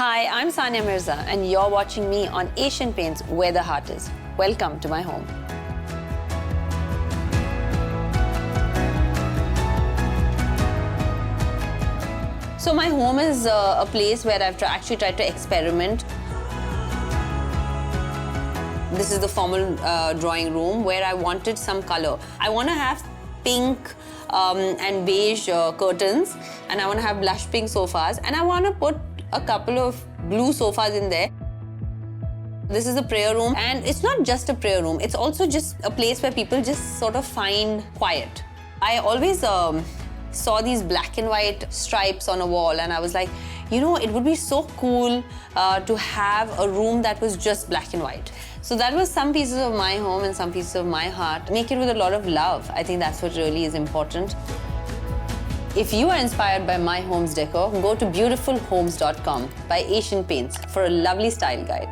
Hi, I'm Sania Mirza, and you're watching me on Asian Paints, where the heart is. Welcome to my home. So my home is a place where I've actually tried to experiment. This is the formal drawing room where I wanted some color. I want to have pink and beige curtains, and I want to have blush pink sofas, and I want to put a couple of blue sofas in there. This is a prayer room, and it's not just a prayer room, it's also just a place where people just sort of find quiet. I always saw these black and white stripes on a wall, and I was like, you know, it would be so cool to have a room that was just black and white. So that was some pieces of my home and some pieces of my heart. Make it with a lot of love. I think that's what really is important. If you are inspired by my home's decor, go to beautifulhomes.com by Asian Paints for a lovely style guide.